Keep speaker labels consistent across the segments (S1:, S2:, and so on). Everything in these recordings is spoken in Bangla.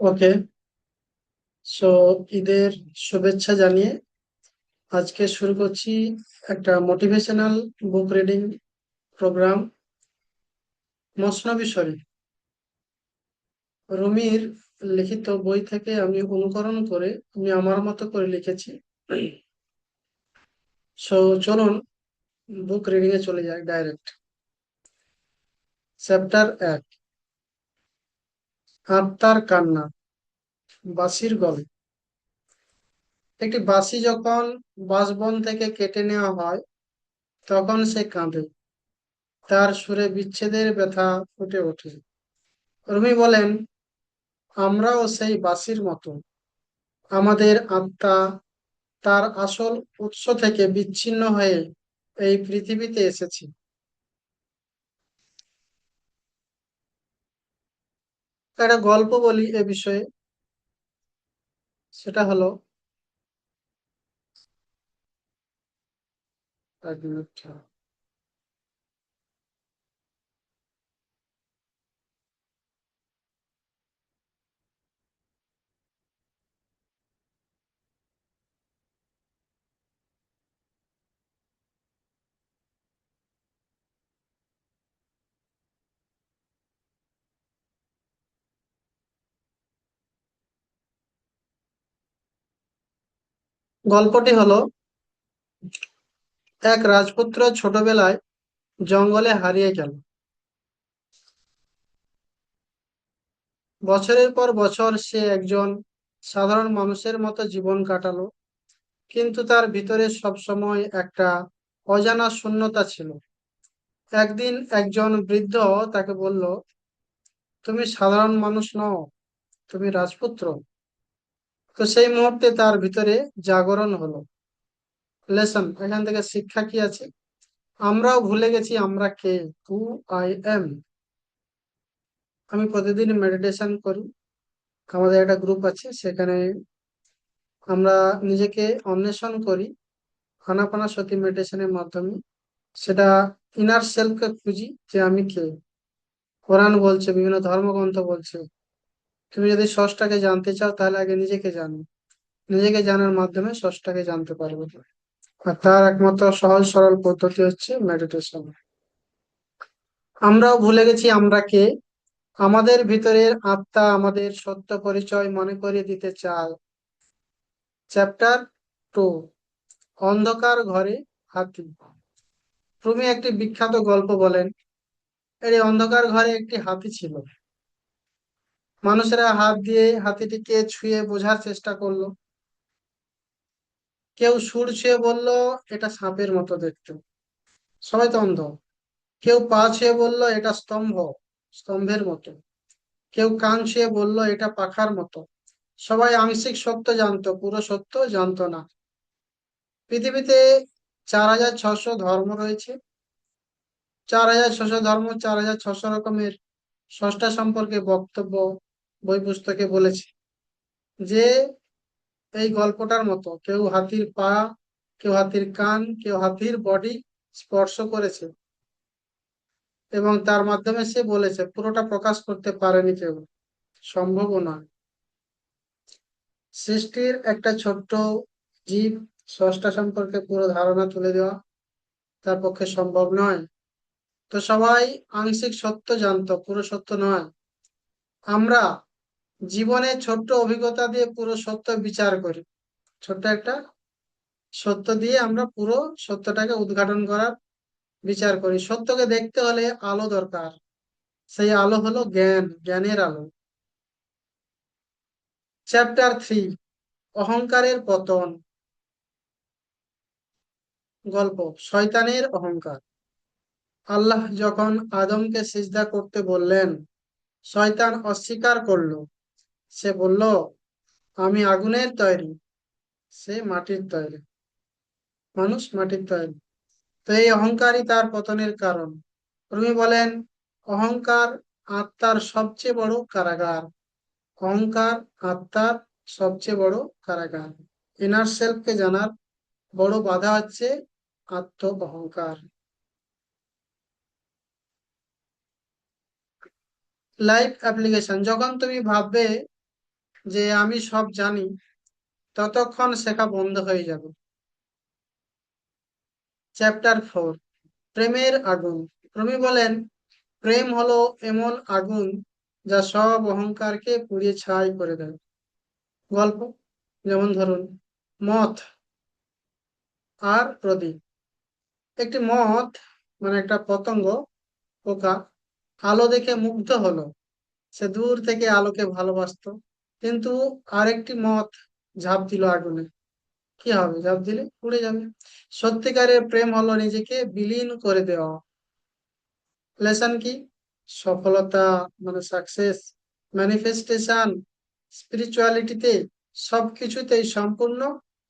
S1: ওকে। সো ঈদের শুভেচ্ছা জানিয়ে আজকে শুরু করছি একটা মোটিভেশনাল বুক রিডিং প্রোগ্রাম। মসনবী শরীফ, রুমির লিখিত বই থেকে আমি অনুকরণ করে আমি আমার মতো করে লিখেছি। সো চলুন বুক রিডিং এ চলে যাই ডাইরেক্ট। চ্যাপ্টার 1, আত্মার কান্না। বাঁশির গল্প। একটি বাঁশি যখন বাঁশবন থেকে কেটে নেওয়া হয় তখন সে কাঁদে, তার সুরে বিচ্ছেদের ব্যথা ফুটে ওঠে। রুমি বলেন, আমরাও সেই বাঁশির মতো। আমাদের আত্মা তার আসল উৎস থেকে বিচ্ছিন্ন হয়ে এই পৃথিবীতে এসেছি। একটা গল্প বলি এ বিষয়ে। সেটা হলো, এক মিনিট। গল্পটি হলো, এক রাজপুত্র ছোটবেলায় জঙ্গলে হারিয়ে গেল। বছরের পর বছর সে একজন সাধারণ মানুষের মতো জীবন কাটালো, কিন্তু তার ভিতরে সবসময় একটা অজানা শূন্যতা ছিল। একদিন একজন বৃদ্ধ তাকে বলল, তুমি সাধারণ মানুষ নও, তুমি রাজপুত্র। তো সেই মুহূর্তে তার ভিতরে জাগরণ হলো। লেসন, এখান থেকে শিক্ষা কি আছে? আমরাও ভুলে গেছি আমরা কে। Who I am. আমি প্রতিদিন মেডিটেশন করি। আমাদের একটা গ্রুপ আছে, সেখানে আমরা নিজেকে অন্বেষণ করি আনাপানাসতি মেডিটেশনের মাধ্যমে। সেটা ইনার সেলফকে খুঁজি যে আমি কে। কোরআন বলছে, বিভিন্ন ধর্মগ্রন্থ বলছে, তুমি যদি স্রষ্টাকে জানতে চাও তাহলে আগে নিজেকে জানো। নিজেকে জানার মাধ্যমে স্রষ্টাকে জানতে পারবে। আর তার একমাত্র সহজ সরল পদ্ধতি হচ্ছে মেডিটেশন। আমরাও ভুলে গেছি আমরা কে। আমাদের ভিতরের আত্মা আমাদের সত্য পরিচয় মনে করিয়ে দিতে চায়। চ্যাপ্টার 2, অন্ধকার ঘরে হাতি। রুমি একটি বিখ্যাত গল্প বলেন। এই অন্ধকার ঘরে একটি হাতি ছিল। মানুষেরা হাত দিয়ে হাতিটিকে ছুঁয়ে বোঝার চেষ্টা করলো। কেউ সুর ছুঁয়ে বলল এটা সাপের মতো দেখতে, সবাই তো অন্ধ। কেউ পা ছুঁয়ে বলল এটা স্তম্ভের মতো। কেউ কান ছুঁয়ে বলল এটা পাখার মতো। সবাই আংশিক সত্য জানতো, পুরো সত্য জানতো না। পৃথিবীতে 4,600 ধর্ম রয়েছে। 4,600 ধর্ম, 4,600 রকমের স্রষ্টা সম্পর্কে বক্তব্য বই পুস্তকে বলেছে। যে এই গল্পটার মতো কেউ হাতির পা, কেউ হাতির কান, কেউ হাতির বডি স্পর্শ করেছে, এবং তার মাধ্যমে সে বলেছে, পুরোটা প্রকাশ করতে পারেনি কেউ, সম্ভবও নয়। সৃষ্টির একটা ছোট্ট জীব স্রষ্টা সম্পর্কে পুরো ধারণা তুলে দেওয়া তার পক্ষে সম্ভব নয়। তো সবাই আংশিক সত্য জানতো, পুরো সত্য নয়। আমরা জীবনে ছোট্ট অভিজ্ঞতা দিয়ে পুরো সত্য বিচার করি। ছোট্ট একটা সত্য দিয়ে আমরা পুরো সত্যটাকে উদ্ঘাটন করার বিচার করি। সত্যকে দেখতে হলে আলো দরকার। সেই আলো হলো জ্ঞান, জ্ঞানের আলো। চ্যাপ্টার 3, অহংকারের পতন। গল্প, শয়তানের অহংকার। আল্লাহ যখন আদমকে সিজদা করতে বললেন, শয়তান অস্বীকার করলো। সে বলল, আমি আগুনের তৈরি, সে মাটির তৈরি, মানুষ মাটির তৈরি। তো এই অহংকারই তার পতনের কারণ। রুমি বলেন, অহংকার আত্মার সবচেয়ে বড় কারাগার। অহংকার আত্মার সবচেয়ে বড় কারাগার। ইনার সেলফকে জানার বড় বাধা হচ্ছে আত্ম অহংকার। লাইফ অ্যাপ্লিকেশন, যখন তুমি ভাববে যে আমি সব জানি, ততক্ষণ শেখা বন্ধ হয়ে যাবে। চ্যাপ্টার 4, প্রেমের আগুন। রুমি বলেন, প্রেম হলো এমন আগুন যা সব অহংকারকে পুড়িয়ে ছাই করে দেয়। গল্প, যেমন ধরুন, মথ আর প্রদীপ। একটি মথ, মানে একটা পতঙ্গ, পোকা, আলো দেখে মুগ্ধ হলো। সে দূর থেকে আলোকে ভালোবাসতো। কিন্তু আরেকটি মথ ঝাঁপ দিল আগুনে। কি হবে? ঝাঁপ দিলে পুড়ে যাবে। সত্যিকারের প্রেম হলো নিজেকে বিলীন করে দেওয়া। লেসন কি? সফলতা, মানে সাকসেস, ম্যানিফেস্টেশন, স্পিরিচুয়ালিটিতে, সবকিছুতেই সম্পূর্ণ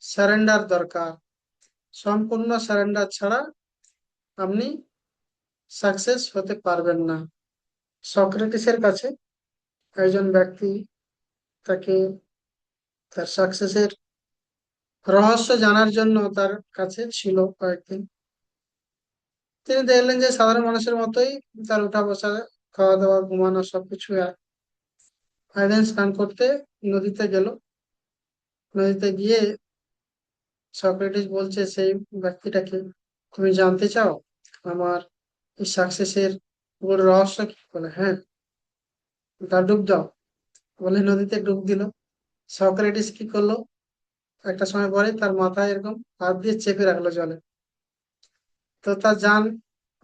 S1: সারেন্ডার দরকার। সম্পূর্ণ সারেন্ডার ছাড়া আপনি সাকসেস হতে পারবেন না। সক্রেটিসের কাছে একজন ব্যক্তি তাকে তার সাকসেসের রহস্য জানার জন্য তার কাছে ছিল কয়েকদিন। তিনি দেখলেন যে সাধারণ মানুষের মতোই তার উঠা বসা, খাওয়া দাওয়া, ঘুমানো সবকিছু এক। একদিন স্নান করতে নদীতে গেল। নদীতে গিয়ে সক্রেটিস বলছে সেই ব্যক্তিটাকে, তুমি জানতে চাও আমার এই সাকসেসের পুরো রহস্য কি? বলে হ্যাঁ। তা ডুব দাও। বলে নদীতে ডুব দিল। সক্রেটিস কি করলো? একটা সময় পরে তার মাথায় এরকম হাত দিয়ে চেপে রাখলো জলে। তো তার জান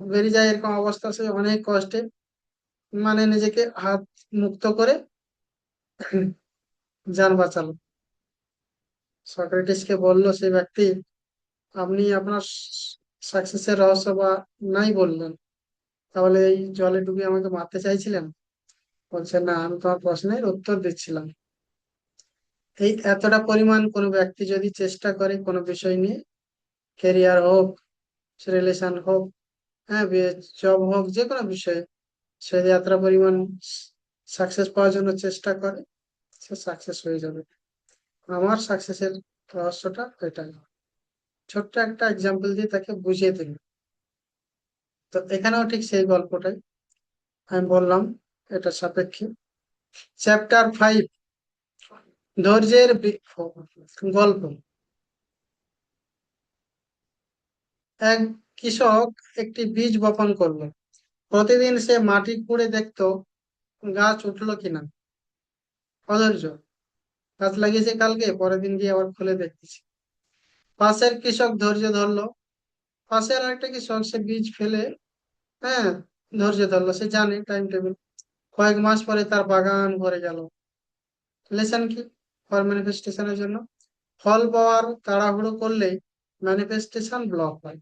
S1: বেরিয়ে যায়। এরকম অবস্থা, সে অনেক কষ্টে, মানে নিজেকে হাত মুক্ত করে জান বাঁচালো। সক্রেটিসকে বলল সেই ব্যক্তি, আপনি আপনার সাকসেসের রহস্য বা নাই বললেন, তাহলে এই জলে ডুবিয়ে আমাকে মারতে চাইছিলেন? বলছে না, আমি তোমার প্রশ্নের উত্তর দিচ্ছিলাম। এই এতটা পরিমাণ কোনো ব্যক্তি যদি চেষ্টা করে কোনো বিষয় নিয়ে, ক্যারিয়ার হোক, রিলেশন হোক, হ্যাঁ, জব হোক, যে কোনো বিষয়ে সে যদি এতটা পরিমাণ সাকসেস পাওয়ার জন্য চেষ্টা করে, সে সাকসেস হয়ে যাবে। আমার সাকসেসের রহস্যটা এটাই। ছোট্ট একটা এক্সাম্পল দিয়ে তাকে বুঝিয়ে দিল। তো এখানেও ঠিক সেই গল্পটাই আমি বললাম, এটা সাপেক্ষে। চ্যাপ্টার 5, ধৈর্যের গল্প। এক কৃষক একটি বীজ বপন করলো। প্রতিদিন সে মাটি খুঁড়ে দেখতো গাছ উঠলো কিনা। অধৈর্য, গাছ লাগিয়েছে কালকে, পরের দিন গিয়ে আবার খুলে দেখতেছি। পাশের কৃষক ধৈর্য ধরলো। পাশের আরেকটা কৃষক, সে বীজ ফেলে, হ্যাঁ, ধৈর্য ধরলো। সে জানে টাইম টেবিল। কয়েক মাস পরে তার বাগান ভরে গেল। লেসন কি? ফল ম্যানিফেস্টেশনের জন্য ফল পাওয়ার তাড়াহুড়ো করলে ম্যানিফেস্টেশন ব্লক হয়।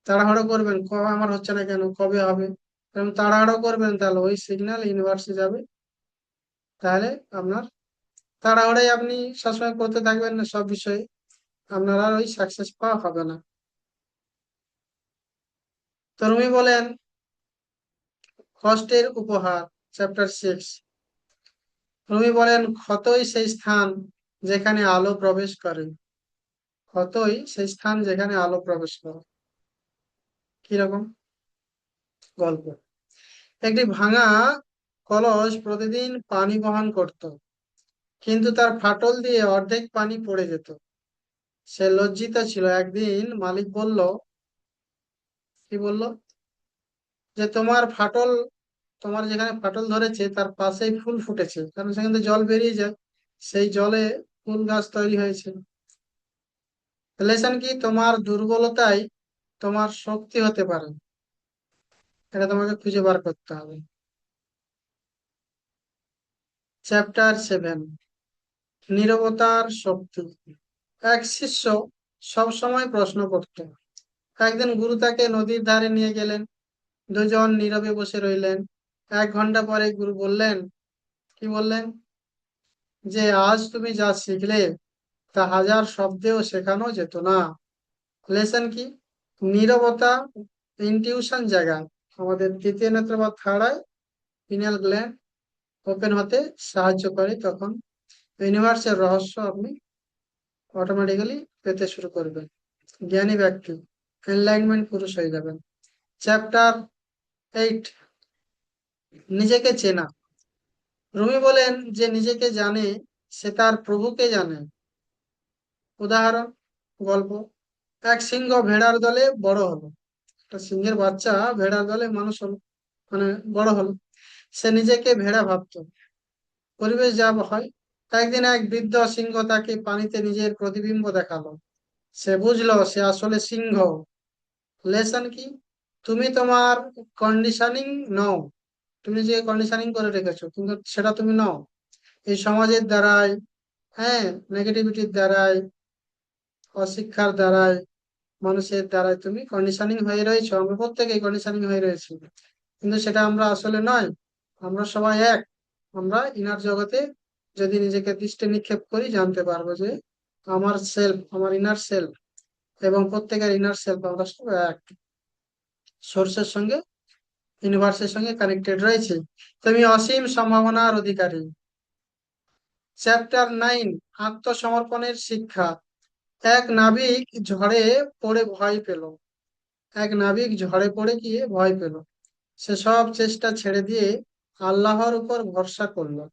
S1: তাড়াহুড়ো করবেন, কবে আমার হচ্ছে না কেন, কবে হবে, এরকম তাড়াহুড়ো করবেন, তাহলে ওই সিগন্যাল ইউনিভার্সে যাবে। তাহলে আপনার তাড়াহুড়োই আপনি সবসময় করতে থাকবেন না সব বিষয়ে, আপনার আর ওই সাকসেস পাওয়া হবে না। তো রুমি বলেন, কষ্টের উপহার। চ্যাপ্টার 6, রুমি বলেন, ক্ষতই সেই স্থান যেখানে আলো প্রবেশ করে। ক্ষতই সেই স্থান যেখানে আলো প্রবেশ করে। কিরকম? গল্প, একটি ভাঙা কলস প্রতিদিন পানি বহন করত, কিন্তু তার ফাটল দিয়ে অর্ধেক পানি পড়ে যেত। সে লজ্জিত ছিল। একদিন মালিক বলল, কি বলল, যে তোমার যেখানে ফাটল ধরেছে তার পাশেই ফুল ফুটেছে, কারণ সেখান থেকে জল বেরিয়ে যায়, সেই জলে ফুল গাছ তৈরি হয়েছে। লেসন কি? তোমার দুর্বলতাই তোমার শক্তি হতে পারে। এটা তোমাকে খুঁজে বার করতে হবে। চ্যাপ্টার 7, নীরবতার শক্তি। এক শিষ্য সব সময় প্রশ্ন করত। একদিন গুরু তাকে নদীর ধারে নিয়ে গেলেন। দুজন নীরবে বসে রইলেন। 1 ঘন্টা পরে গুরু বললেন, কি বললেন, যে আজ তুমি যা শিখলে তা হাজার শব্দেও শেখানো যেত না। লেসন কি? নীরবতা ইনটিউশন জায়গা, আমাদের তৃতীয় নেত্র বা third eye, pineal gland open হতে সাহায্য করে। তখন ইউনিভার্সের রহস্য আপনি অটোমেটিক্যালি পেতে শুরু করবেন। জ্ঞানী ব্যক্তি, এনলাইনমেন্ট পুরুষ হয়ে যাবেন। চ্যাপ্টার 8, নিজেকে চেনা। রুমি বলেন, যে নিজেকে জানে সে তার প্রভুকে জানে। উদাহরণ, গল্প। এক সিংহ ভেড়ার দলে বড় হলো। একটা সিংহের বাচ্চা ভেড়ার দলে মানুষ হলো, মানে বড় হলো। সে নিজেকে ভেড়া ভাবতো। পরিবেশ যা হয়। একদিন এক বৃদ্ধ সিংহ তাকে পানিতে নিজের প্রতিবিম্ব দেখালো। সে বুঝলো সে আসলে সিংহ। লেসন কি? তুমি তোমার কন্ডিশনিং নও। তুমি যে কন্ডিশনিং করে রেখেছো কিন্তু সেটা তুমি নও। এই সমাজের দ্বারাই, হ্যাঁ, নেগেটিভিটির দ্বারাই, অশিক্ষার দ্বারাই, মানুষের দ্বারাই তুমি কন্ডিশনিং হয়ে রয়েছো। আমরা প্রত্যেকেই কন্ডিশনিং হয়ে রয়েছি, কিন্তু সেটা আমরা আসলে নয়। আমরা সবাই এক। আমরা ইনার জগতে যদি নিজেকে দৃষ্টি নিক্ষেপ করি, জানতে পারবো যে আমার সেলফ, আমার ইনার সেলফ এবং প্রত্যেকের ইনার সেলফ আমরা সব এক, সোর্সের সঙ্গে, ইউনিভার্সের সঙ্গে কানেক্টেড রয়েছে। তুমি অসীম সম্ভাবনার অধিকারী। চ্যাপ্টার 9, আত্মসমর্পণের শিক্ষা। এক নাবিক ঝড়ে পড়ে ভয় পেল। এক নাবিক ঝড়ে পড়ে গিয়ে ভয় পেল। সে সব চেষ্টা ছেড়ে দিয়ে আল্লাহর উপর ভরসা করলো।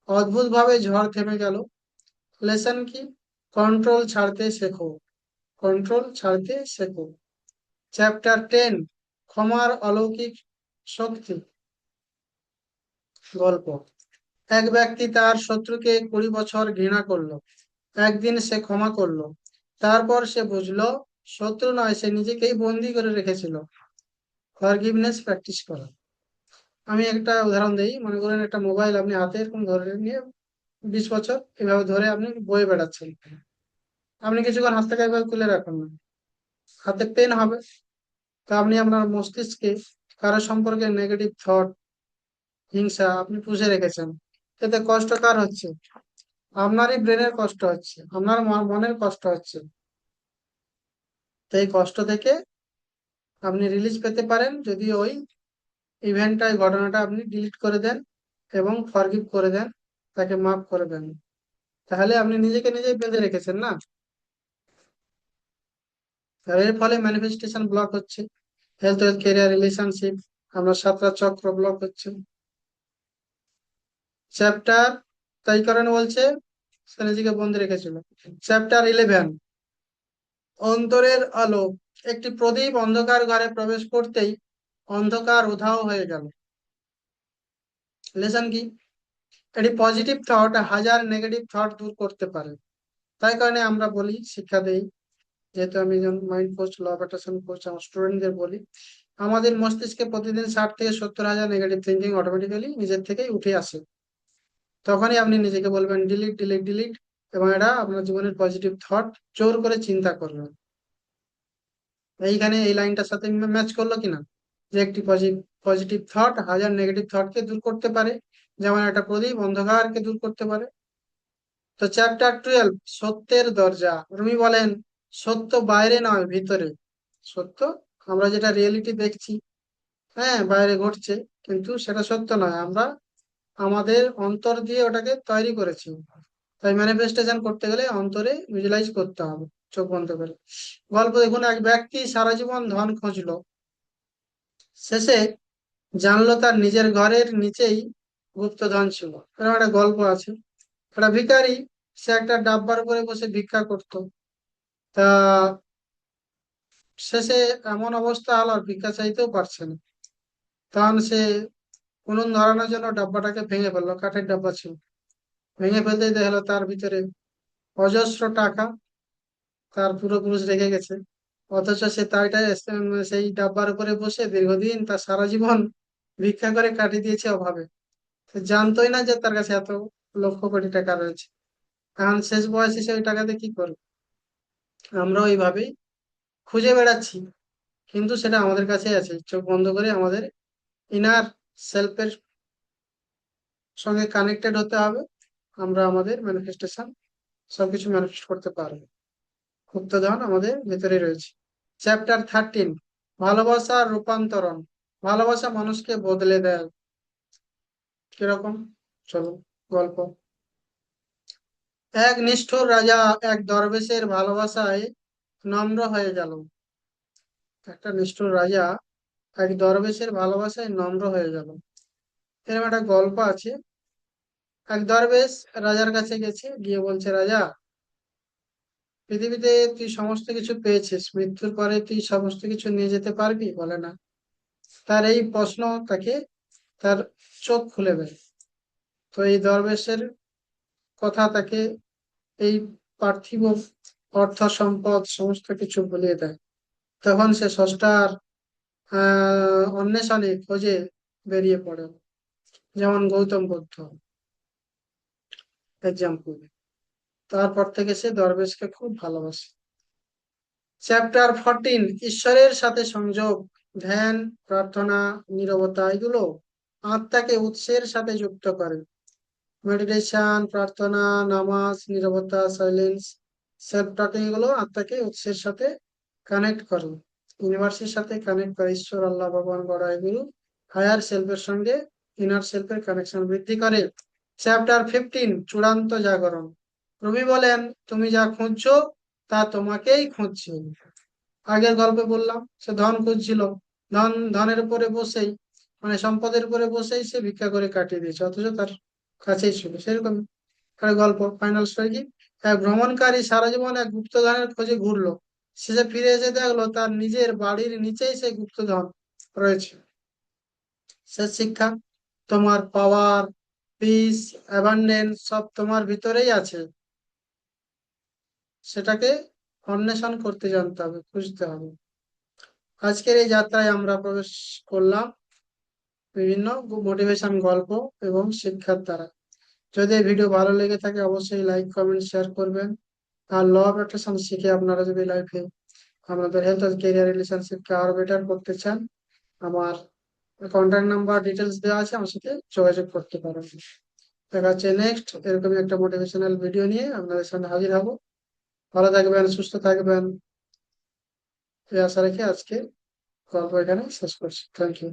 S1: অদ্ভুতভাবে ঝড় থেমে গেল। লেসন কি? কন্ট্রোল ছাড়তে শেখো। কন্ট্রোল ছাড়তে শেখো। চ্যাপ্টার 10, ক্ষমার অলৌকিক শক্তি। গল্প। এক ব্যক্তি তার শত্রুকে 20 বছর ঘৃণা করলো। একদিন সে ক্ষমা করলো। তারপর সে বুঝলো শত্রু নয়, সে নিজেকেই বন্দি করে রেখেছিল। ফরগিভনেস প্র্যাকটিস করা। আমি একটা উদাহরণ দিই। মনে করেন একটা মোবাইল আপনি হাতে এরকম ধরে নিয়ে 20 বছর এভাবে ধরে আপনি বয়ে বেড়াচ্ছেন। আপনি কিছুক্ষণ হাত থেকে এভাবে তুলে রাখুন না, হাতে পেন হবে। তো আপনি আপনার মস্তিষ্কে কারো সম্পর্কে নেগেটিভ থট, হিংসা আপনি পুষে রেখেছেন। এতে কষ্ট কার হচ্ছে? আপনারই ব্রেনের কষ্ট হচ্ছে, আপনার মনের কষ্ট হচ্ছে। তো এই কষ্ট থেকে আপনি রিলিজ পেতে পারেন যদি ওই ইভেন্টটা, ঘটনাটা আপনি ডিলিট করে দেন এবং ফরগিভ করে দেন, তাকে মাফ করে দেন। তাহলে আপনি নিজেকে নিজেই বেঁধে রেখেছেন না। আর এর ফলে ম্যানিফেস্টেশন ব্লক হচ্ছে। হেলথ, কেরিয়ার, রিলেশনশিপ, আমরা 7টা চক্র ব্লক হচ্ছে। চ্যাপ্টার, তাই কারণে বলছে সে নিজেকে বন্ধ রেখেছিল। চ্যাপ্টার 11, অন্তরের আলো। একটি প্রদীপ অন্ধকার ঘরে প্রবেশ করতেই অন্ধকার উধাও হয়ে গেল। লেসন কি? এটি পজিটিভ থট হাজার নেগেটিভ থট দূর করতে পারে। তাই কারণে আমরা বলি, শিক্ষা দেই, যেহেতু আমি যখন mind coach, law of attraction coach, আমার স্টুডেন্টদের বলি, আমাদের মস্তিষ্কে প্রতিদিন 60 থেকে 70 হাজার নেগেটিভ থিঙ্কিং অটোমেটিক্যালি নিজের থেকেই উঠে আসে। তখনই আপনি নিজেকে বলবেন ডিলিট, ডিলিট, ডিলিট, এবং এটা আপনার জীবনের পজিটিভ থট জোর করে চিন্তা করবেন। এইখানে এই লাইনটার সাথে ম্যাচ করলো কিনা, যে একটি পজিটিভ থট হাজার নেগেটিভ থটকে দূর করতে পারে, যেমন একটা প্রদীপ অন্ধকারকে দূর করতে পারে। তো চ্যাপ্টার 12, সত্যের দরজা। রুমি বলেন, সত্য বাইরে নয়, ভিতরে। সত্য, আমরা যেটা রিয়েলিটি দেখছি, হ্যাঁ, বাইরে ঘটছে, কিন্তু সেটা সত্য নয়। আমরা আমাদের অন্তর দিয়ে ওটাকে তৈরি করেছি। তাই ম্যানিফেস্টেশন করতে গেলে অন্তরে ভিজুয়ালাইজ করতে হবে, চোখ বন্ধ করে। গল্প দেখুন, এক ব্যক্তি সারা জীবন ধন খুঁজলো। শেষে জানলো তার নিজের ঘরের নিচেই গুপ্তধন ছিল। এরকম একটা গল্প আছে। একটা ভিখারি, সে একটা ডাব্বার উপরে বসে ভিক্ষা করতো। তা শেষে এমন অবস্থা হলো আর ভিক্ষা চাইতেও পারছে না। তখন সে উনুন ধরানোর জন্য ডাব্বাটাকে ভেঙে ফেললো, কাঠের ডাব্বা ছিল। ভেঙে ফেলতেই দেখা গেলো তার ভিতরে অজস্র টাকা তার পূর্বপুরুষ রেখে গেছে। অথচ সে তাইটা সেই ডাব্বার উপরে বসে দীর্ঘদিন তার সারা জীবন ভিক্ষা করে কাটিয়ে দিয়েছে অভাবে। সে জানতোই না যে তার কাছে এত লক্ষ কোটি টাকা রয়েছে। এখন শেষ বয়সে সে ওই টাকাতে কি করবে? আমরাও এইভাবেই খুঁজে বেড়াচ্ছি, কিন্তু সেটা আমাদের কাছেই আছে। চোখ বন্ধ করে আমাদের ইনার সেলফের সঙ্গে কানেক্টেড হতে হবে। আমরা আমাদের ম্যানিফেস্টেশন সবকিছু ম্যানিফেস্ট করতে পারবো। গুপ্তধন আমাদের ভেতরে রয়েছে। চ্যাপ্টার 13, ভালোবাসার রূপান্তরণ। ভালোবাসা মানুষকে বদলে দেয়। কিরকম? চলো, গল্প। এক নিষ্ঠুর রাজা এক দরবেশের ভালোবাসায় নম্র হয়ে গেল। একটা নিষ্ঠুর রাজা এক দরবেশের ভালোবাসায় নম্র হয়ে গেল। এরকম একটা গল্প আছে। এক দরবেশ রাজার কাছে গেছে, গিয়ে বলছে, রাজা, পৃথিবীতে তুই সমস্ত কিছু পেয়েছিস, মৃত্যুর পরে তুই সমস্ত কিছু নিয়ে যেতে পারবি? বলে না। তার এই প্রশ্ন তাকে তার চোখ খুলে দেয়। তো এই দরবেশের কথা তাকে এই পার্থিব অর্থ সম্পদ সমস্ত কিছু ভুলিয়ে দেয়। তখন সে স্রষ্টার অন্বেষণে খোঁজে বেরিয়ে পড়ে, যেমন গৌতম বুদ্ধ এক্সাম্পল। তারপর থেকে সে দরবেশকে খুব ভালোবাসে। চ্যাপ্টার 14, ঈশ্বরের সাথে সংযোগ। ধ্যান, প্রার্থনা, নীরবতা এগুলো আত্মাকে উৎসের সাথে যুক্ত করে। মেডিটেশন, প্রার্থনা, নামাজ, নীরবতা, সাইলেন্স, সেলফ টকিং এগুলো আত্মাকে উৎসের সাথে কানেক্ট করে, ইউনিভার্সের সাথে কানেক্ট করে, ঈশ্বর, আল্লাহ, ভগবান, গড়া এগুলো হায়ার সেলফের সঙ্গে ইনার সেলফের কানেকশন বৃদ্ধি করে। চ্যাপ্টার 15, চূড়ান্ত জাগরণ। রবি বলেন, তুমি যা খুঁজছো তা তোমাকেই খুঁজছে। আগের গল্পে বললাম, সে ধন খুঁজছিল, ধনের উপরে বসেই, মানে সম্পদের উপরে বসেই সে ভিক্ষা করে কাটিয়ে দিয়েছে, অথচ তার কাছেই ছিল। সেরকম একটা গল্প। ফাইনাল স্টোরি কি, এক ভ্রমণকারী সারা জীবন এক গুপ্তধনের খোঁজে ঘুরলো, শেষে ফিরে এসে দেখলো তার নিজের বাড়ির নিচেই সেই গুপ্তধন রয়েছে। শেষ শিক্ষা, তোমার পাওয়ার, পিস, অ্যাবান্ডেন্স সব তোমার ভিতরেই আছে। সেটাকে অন্বেষণ করতে জানতে হবে, খুঁজতে হবে। আজকের এই যাত্রায় আমরা প্রবেশ করলাম বিভিন্ন মোটিভেশন গল্প এবং শিক্ষার দ্বারা। যদি এই ভিডিও ভালো লেগে থাকে অবশ্যই লাইক, কমেন্ট, শেয়ার করবেন। আর ল অফ অ্যাট্রাকশন শিখে আপনারা যদি লাইফে আপনাদের হেলথ আর কেরিয়ার রিলেশনশিপকে আরো বেটার করতে চান, আমার কন্ট্যাক্ট নাম্বার ডিটেলস দেওয়া আছে, আমার সাথে যোগাযোগ করতে পারেন। দেখা হচ্ছে নেক্সট এরকমই একটা মোটিভেশনাল ভিডিও নিয়ে আপনাদের সামনে হাজির হব। ভালো থাকবেন, সুস্থ থাকবেন, এই আশা রেখে আজকে গল্প এখানে শেষ করছি। Thank you.